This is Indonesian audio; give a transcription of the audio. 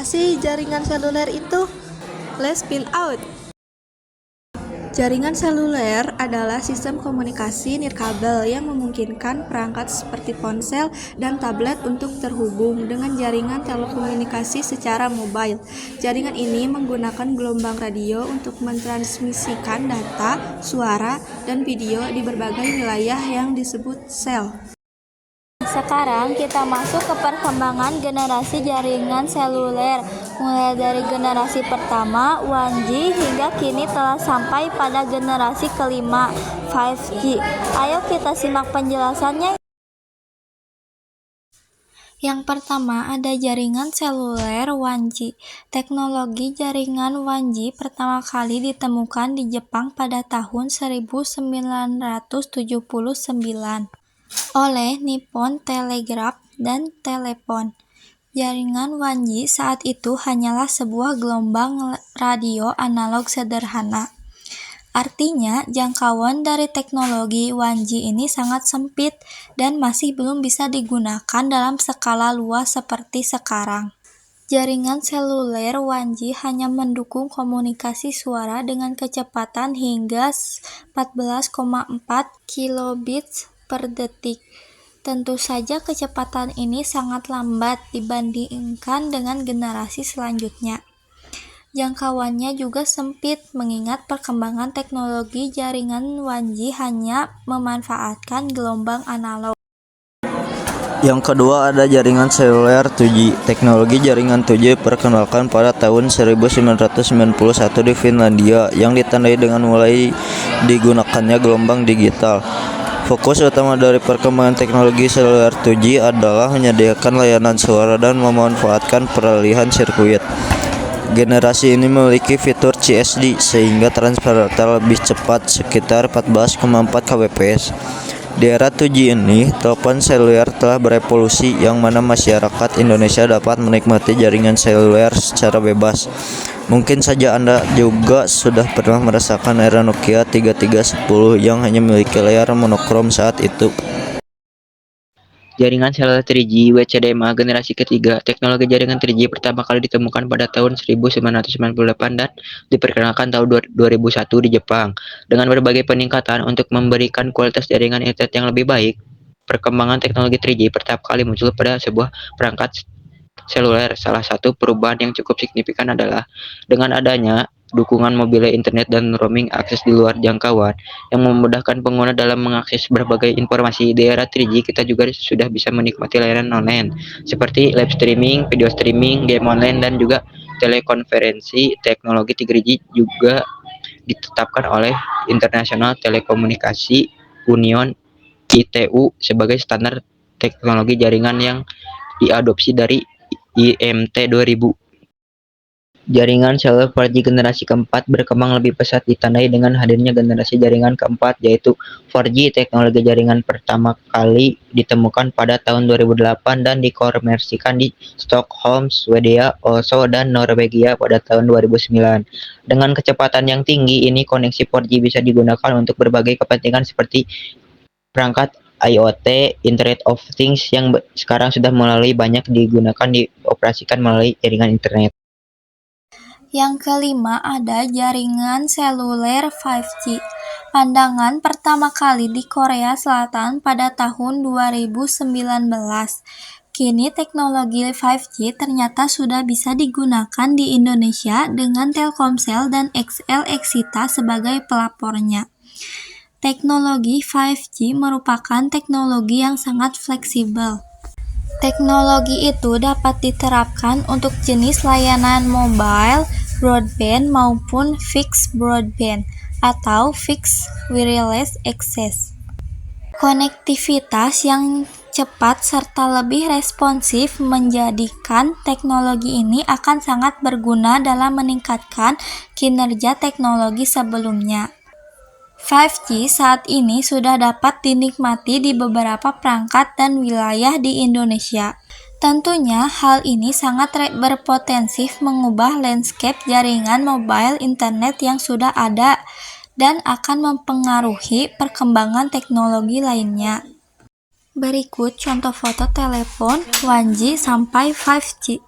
sih jaringan seluler itu? Let's spin out. Jaringan seluler adalah sistem komunikasi nirkabel yang memungkinkan perangkat seperti ponsel dan tablet untuk terhubung dengan jaringan telekomunikasi secara mobile. Jaringan ini menggunakan gelombang radio untuk mentransmisikan data, suara, dan video di berbagai wilayah yang disebut sel. Sekarang kita masuk ke perkembangan generasi jaringan seluler, mulai dari generasi pertama 1G hingga kini telah sampai pada generasi kelima 5G. Ayo kita simak penjelasannya. Yang pertama ada jaringan seluler 1G. Teknologi jaringan 1G pertama kali ditemukan di Jepang pada tahun 1979. Oleh Nippon Telegraph dan Telepon. Jaringan 1G saat itu hanyalah sebuah gelombang radio analog sederhana. Artinya, jangkauan dari teknologi 1G ini sangat sempit dan masih belum bisa digunakan dalam skala luas seperti sekarang. Jaringan seluler 1G hanya mendukung komunikasi suara dengan kecepatan hingga 14,4 kilobits per detik. Tentu saja kecepatan ini sangat lambat dibandingkan dengan generasi selanjutnya. Jangkauannya juga sempit mengingat perkembangan teknologi jaringan 1G hanya memanfaatkan gelombang analog. Yang kedua ada jaringan seluler 2G. Teknologi jaringan 2G diperkenalkan pada tahun 1991 di Finlandia yang ditandai dengan mulai digunakannya gelombang digital. Fokus utama dari perkembangan teknologi seluler 2G adalah menyediakan layanan suara dan memanfaatkan peralihan sirkuit. Generasi ini memiliki fitur CSD sehingga transfer data lebih cepat sekitar 14,4 kbps. Di era 2G ini, telepon seluler telah berevolusi yang mana masyarakat Indonesia dapat menikmati jaringan seluler secara bebas. Mungkin saja Anda juga sudah pernah merasakan era Nokia 3310 yang hanya memiliki layar monokrom saat itu. Jaringan seluler 3G WCDMA generasi ketiga. Teknologi jaringan 3G pertama kali ditemukan pada tahun 1998 dan diperkenalkan tahun 2001 di Jepang. Dengan berbagai peningkatan untuk memberikan kualitas jaringan internet yang lebih baik, perkembangan teknologi 3G pertama kali muncul pada sebuah perangkat seluler. Salah satu perubahan yang cukup signifikan adalah dengan adanya dukungan mobile internet dan roaming akses di luar jangkauan yang memudahkan pengguna dalam mengakses berbagai informasi. Di era 3G kita juga sudah bisa menikmati layanan online seperti live streaming, video streaming, game online, dan juga telekonferensi. Teknologi 3G juga ditetapkan oleh International Telekomunikasi Union (ITU) sebagai standar teknologi jaringan yang diadopsi dari IMT 2000. Jaringan seluler 4G generasi keempat berkembang lebih pesat ditandai dengan hadirnya generasi jaringan keempat yaitu 4G. Teknologi jaringan pertama kali ditemukan pada tahun 2008 dan dikomersikan di Stockholm, Swedia, Oslo, dan Norwegia pada tahun 2009. Dengan kecepatan yang tinggi ini, koneksi 4G bisa digunakan untuk berbagai kepentingan seperti perangkat IoT, Internet of Things yang sekarang sudah mulai banyak dioperasikan melalui jaringan internet. Yang kelima ada jaringan seluler 5G. Pandangan pertama kali di Korea Selatan pada tahun 2019. Kini teknologi 5G ternyata sudah bisa digunakan di Indonesia dengan Telkomsel dan XL Exita sebagai pelapornya. Teknologi 5G merupakan teknologi yang sangat fleksibel. Teknologi itu dapat diterapkan untuk jenis layanan mobile, broadband maupun fixed broadband atau fixed wireless access. Konektivitas yang cepat serta lebih responsif menjadikan teknologi ini akan sangat berguna dalam meningkatkan kinerja teknologi sebelumnya. 5G saat ini sudah dapat dinikmati di beberapa perangkat dan wilayah di Indonesia. Tentunya hal ini sangat berpotensi mengubah landscape jaringan mobile internet yang sudah ada dan akan mempengaruhi perkembangan teknologi lainnya. Berikut contoh foto telepon 1G sampai 5G.